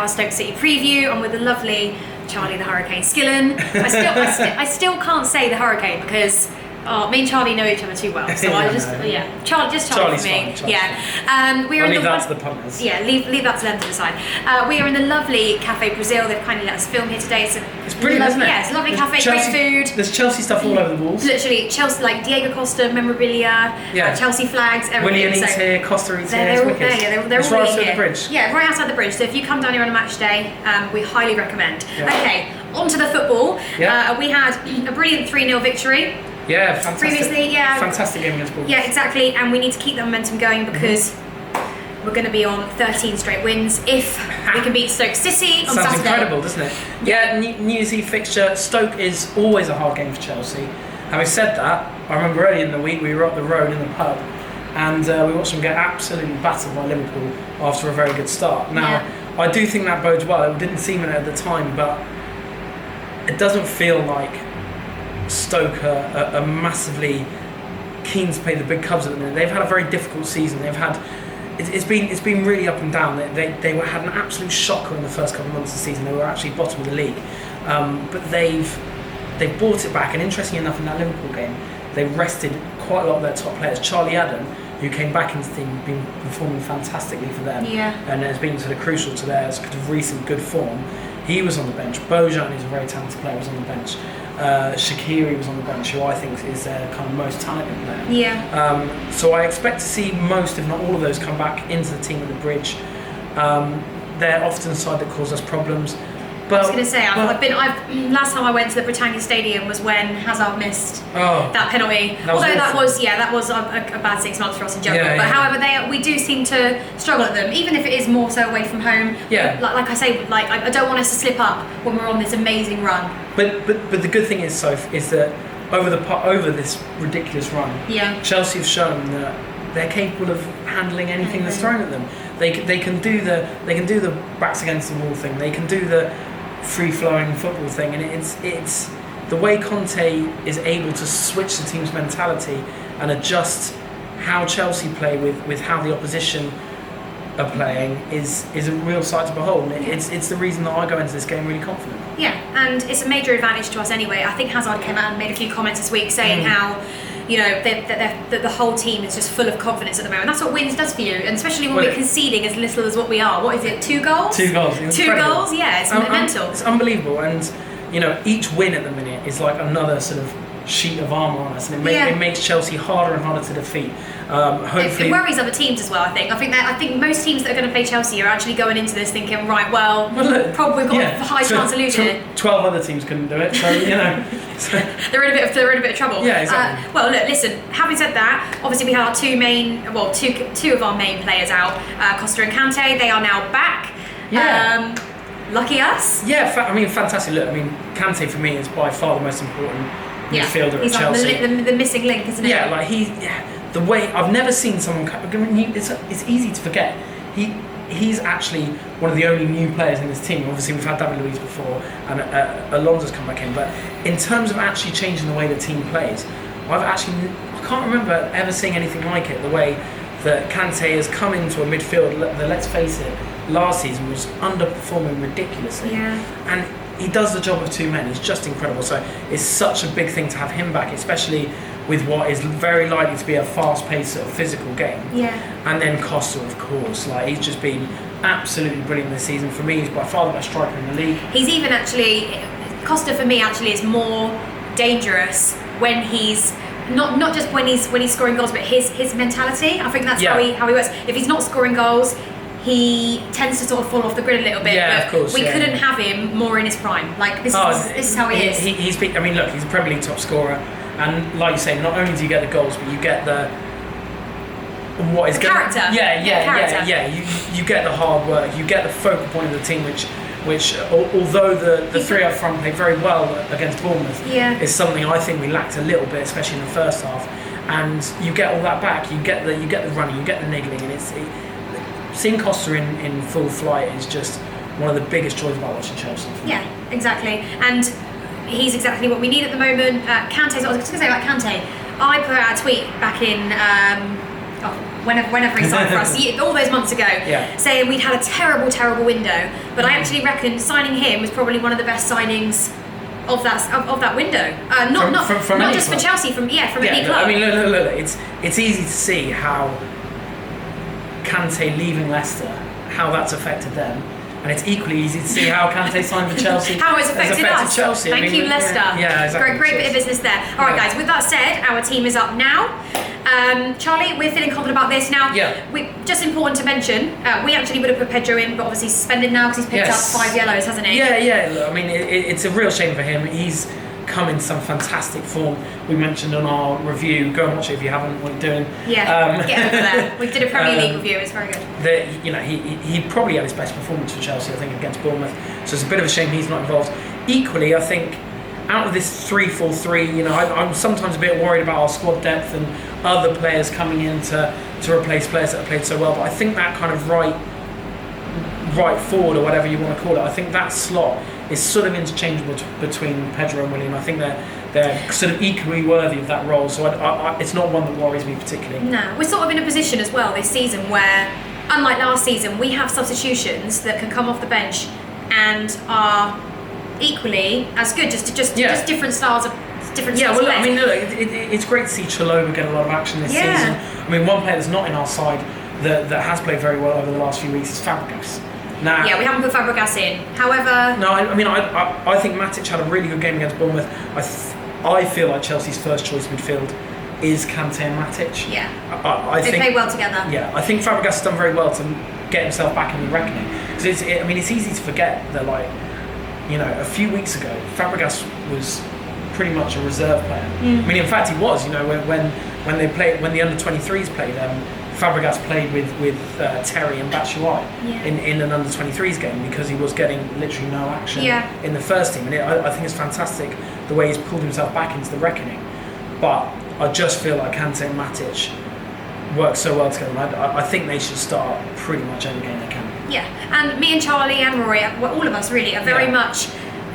our Stoke City preview. I'm with the lovely Charlie the Hurricane Skillen. I still can't say the Hurricane because me and Charlie know each other too well. So Charlie for me. We are I'll leave that to the punters. Yeah, leave that to them to decide. We are in the lovely Cafe Brazil. They've kindly let us film here today. It's brilliant, isn't it? Yeah, it's a lovely cafe, Chelsea, great food. There's Chelsea stuff all over the walls. Literally, Chelsea, like Diego Costa memorabilia, Chelsea flags, everything. Willian eats here, Costa eats here. They're all there. Yeah, they're it's all right here. outside the bridge. Yeah, right outside the bridge. So if you come down here on a match day, we highly recommend. Yeah. Okay, on to the football. Yeah. We had a brilliant 3-0 victory. Yeah, fantastic. Previously, Fantastic game against Bournemouth. Yeah, exactly. And we need to keep that momentum going because we're going to be on 13 straight wins if we can beat Stoke City on Sounds Saturday. incredible, doesn't it? Yeah, New Year's Eve fixture. Stoke is always a hard game for Chelsea. Having said that, I remember early in the week we were up the road in the pub and we watched them get absolutely battered by Liverpool after a very good start. Now, I do think that bodes well. It didn't seem it at the time, but it doesn't feel like Stoke are massively keen to play the big clubs at the minute. They've had a very difficult season. It's been really up and down. They had an absolute shocker in the first couple of months of the season. They were actually bottom of the league, but they've brought it back. And interestingly enough, in that Liverpool game, they rested quite a lot of their top players. Charlie Adam, who came back into the team, has been performing fantastically for them, and has been sort of crucial to their sort of recent good form. He was on the bench. Bojan, who's a very talented player, was on the bench. Shaqiri was on the bench, who I think is their kind of most talented player. Yeah. So I expect to see most, if not all of those, come back into the team at the bridge. They're often a side that cause us problems. But, I was going to say, last time I went to the Britannia Stadium was when Hazard missed that penalty. That was a bad 6 months for us in general. Yeah, but however, we do seem to struggle at them, even if it is more so away from home. Yeah. Like I say, I don't want us to slip up when we're on this amazing run. But the good thing is, Soph, is that over this ridiculous run, Chelsea have shown that they're capable of handling anything that's thrown at them. They can do the backs against the wall thing. They can do the free-flowing football thing, and it's the way Conte is able to switch the team's mentality and adjust how Chelsea play with how the opposition are playing is a real sight to behold. And it's the reason that I go into this game really confident. Yeah, and it's a major advantage to us anyway. I think Hazard came out and made a few comments this week saying how that the whole team is just full of confidence at the moment. That's what wins does for you, and especially when we're conceding as little as what we are. What is it? 2 goals? 2 goals. Two goals. Yeah, it's mental. It's unbelievable, and each win at the minute is like another sort of sheet of armour on us, and it makes Chelsea harder and harder to defeat. Hopefully, it worries other teams as well. I think most teams that are going to play Chelsea are actually going into this thinking, right, look, probably got a high chance of losing it. 12 other teams couldn't do it, so they're in a bit of trouble. Yeah, exactly. Well, look, listen. Having said that, obviously we had our two of our main players out, Costa and Kante. They are now back. Yeah. Lucky us. Yeah, fantastic. Look, Kante for me is by far the most important midfielder at Chelsea. He's like the missing link, isn't it? Yeah, the way I've never seen someone. It's easy to forget. He's actually one of the only new players in this team. Obviously, we've had David Luiz before, and Alonso's come back in. But in terms of actually changing the way the team plays, I can't remember ever seeing anything like it. The way that Kante has come into a midfield that, let's face it, last season was underperforming ridiculously. Yeah. And he does the job of 2 men. He's just incredible. So it's such a big thing to have him back, especially with what is very likely to be a fast-paced sort of physical game. Yeah. And then Costa, of course, he's just been absolutely brilliant this season. For me, he's by far the best striker in the league. He's even Costa for me is more dangerous when he's not just when he's scoring goals, but his mentality. I think that's how he works. If he's not scoring goals, he tends to sort of fall off the grid a little bit. Yeah, but of course. We couldn't have him more in his prime. This is how he is. He's a Premier League top scorer, and like you say, not only do you get the goals, but you get the character. You get the hard work. You get the focal point of the team, which although the three up front played very well against Bournemouth, is something I think we lacked a little bit, especially in the first half. And you get all that back. You get the running, you get the niggling, and seeing Costa in full flight is just one of the biggest joys about watching Chelsea. Yeah, exactly. And he's exactly what we need at the moment. Kante, I was going to say about Kante. I put out a tweet back in whenever he signed for us, all those months ago, saying we'd had a terrible window. But I actually reckon signing him was probably one of the best signings of that window. Not just for Chelsea, from any club. I mean, look, it's easy to see how Kante leaving Leicester, how that's affected them. And it's equally easy to see how Kante signed for Chelsea. How it's affected us. Chelsea. Thank you, Leicester. Yeah, exactly. Great bit of business there. All right, guys. With that said, our team is up now. Charlie, we're feeling confident about this now. Just important to mention, we actually would have put Pedro in, but obviously suspended now because he's picked up 5 yellows, hasn't he? Yeah. Look, I mean, it's a real shame for him. He's come in some fantastic form. We mentioned on our review. Go and watch it if you haven't. What you're doing? Yeah, get over there. We did a Premier League review. It's very good. He probably had his best performance for Chelsea, I think, against Bournemouth. So it's a bit of a shame he's not involved. Equally, I think out of this 3-4-3, I'm sometimes a bit worried about our squad depth and other players coming in to replace players that have played so well. But I think that kind of right forward, or whatever you want to call it, I think that slot is sort of interchangeable between Pedro and Willian. I think they're sort of equally worthy of that role. So it's not one that worries me particularly. No, we're sort of in a position as well this season where, unlike last season, we have substitutions that can come off the bench and are equally as good, just different styles of different. Yeah, styles well, of I mean, look, it's great to see Chalobah get a lot of action this season. I mean, one player that's not in our side that has played very well over the last few weeks is Fabregas. Now, we haven't put Fabregas in. However, no, I think Matic had a really good game against Bournemouth. I feel like Chelsea's first choice midfield is Kante and Matic. Yeah, I think they play well together. Yeah, I think Fabregas has done very well to get himself back in the reckoning. Because it's easy to forget that, like, a few weeks ago, Fabregas was pretty much a reserve player. I mean, in fact, he was. When the under-23s played, Fabregas played with Terry and Batshuayi in an under-23s game because he was getting literally no action in the first team. And I think it's fantastic the way he's pulled himself back into the reckoning. But I just feel like Kante and Matic work so well together. I think they should start pretty much every game they can. Yeah, and me and Charlie and Rory, all of us really, are very much.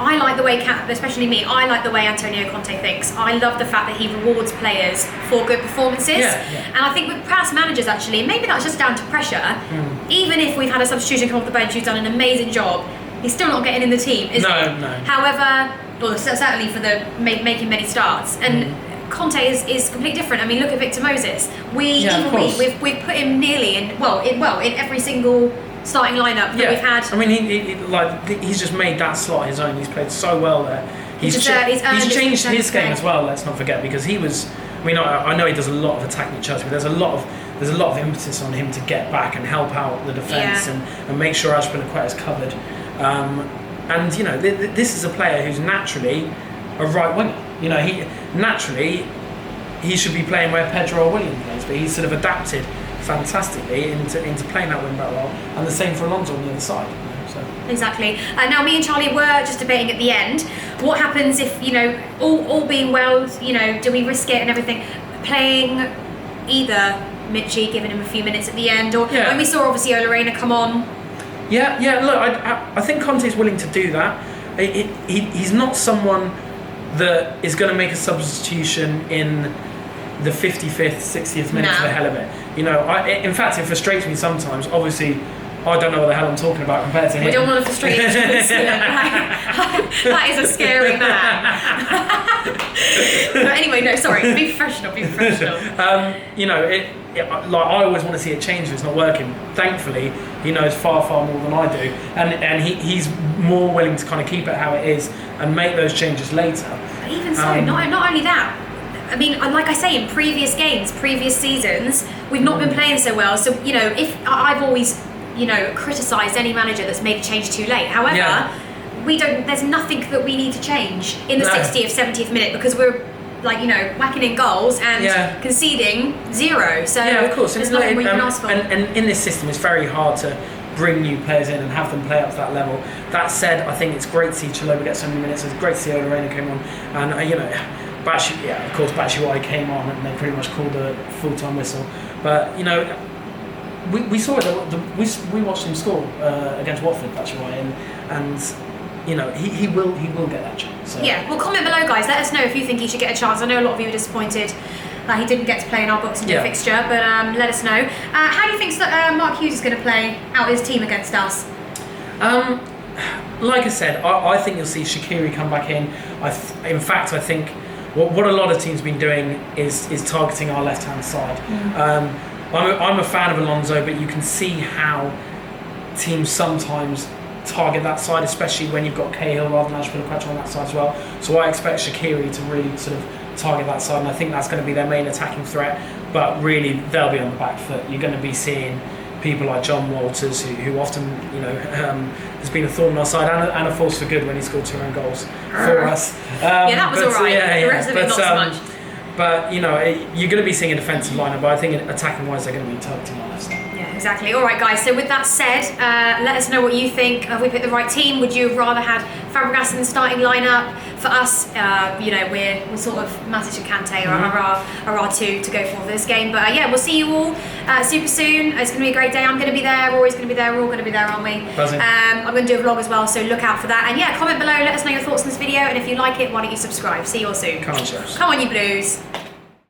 I like the way, especially me, I like the way Antonio Conte thinks. I love the fact that he rewards players for good performances. And I think with past managers, actually, maybe that's just down to pressure. Even if we've had a substitution come off the bench who's done an amazing job, he's still not getting in the team, is he? No. However, well, certainly for the making many starts. And Conte is completely different. I mean, look at Victor Moses. We've put him nearly in every single starting lineup that we've had. I mean, he's just made that slot his own. He's played so well there. He's changed his game as well. Let's not forget, because he was. I mean, I know he does a lot of attacking at Chelsea, but there's a lot of impetus on him to get back and help out the defence and make sure Azpilicueta is covered. And this is a player who's naturally a right winger. He should be playing where Pedro or Willian plays, but he's sort of adapted fantastically into playing that wing back role, and the same for Alonso on the other side. Exactly. Now, me and Charlie were just debating at the end, what happens if, all being well, do we risk it and everything, playing either Michy, giving him a few minutes at the end, or when we saw obviously Ola Reina come on. Look, I think Conte's willing to do that. He's not someone that is going to make a substitution in the 55th, 60th minute for the hell of it. In fact, it frustrates me sometimes. Obviously, I don't know what the hell I'm talking about compared to him. We don't want to frustrate each other. That is a scary man. But anyway, no, sorry. Be professional. I always want to see it change if it's not working. Thankfully, he knows far, far more than I do, and he's more willing to kind of keep it how it is and make those changes later. But even so, not only that. I mean, like I say, in previous games, previous seasons, we've not been playing so well. So, if I've always, criticised any manager that's made a change too late. However, there's nothing that we need to change in the 60th, 70th minute, because we're whacking in goals and conceding 0. So of course, there's nothing we can ask for. And in this system, it's very hard to bring new players in and have them play up to that level. That said, I think it's great to see Chalobah get so many minutes. It's great to see Ola Reina came on, and of course, Batshuayi came on and they pretty much called a full-time whistle. But we saw it. We watched him score against Watford, Batshuayi, and he will get that chance. So. Yeah. Well, comment below, guys. Let us know if you think he should get a chance. I know a lot of you are disappointed that he didn't get to play in our Boxing Day fixture, but let us know. How do you think Mark Hughes is going to play out his team against us? Like I said, I think you'll see Shaqiri come back in. In fact, I think what a lot of teams have been doing is targeting our left-hand side. I'm a fan of Alonso, but you can see how teams sometimes target that side, especially when you've got Cahill rather than Ashford on that side as well. So I expect Shaqiri to really sort of target that side, and I think that's going to be their main attacking threat. But really, they'll be on the back foot. You're going to be seeing people like John Walters, who often, has been a thorn in our side and a force for good when he scored 2 own goals for us. That was all right. The rest of it, not so much. But you're going to be seeing a defensive lineup. But I think attacking-wise, they're going to be targeting our left side. Yeah, exactly. All right, guys. So with that said, let us know what you think. Have we picked the right team? Would you have rather had Fabregas in the starting lineup? For us, we're sort of Matic and Kante are our two to go for this game. But we'll see you all super soon. It's going to be a great day. I'm going to be there. Rory's going to be there. We're all going to be there, aren't we? I'm going to do a vlog as well, so look out for that. And comment below. Let us know your thoughts on this video. And if you like it, why don't you subscribe? See you all soon. Come on, Chefs. Come on, you Blues.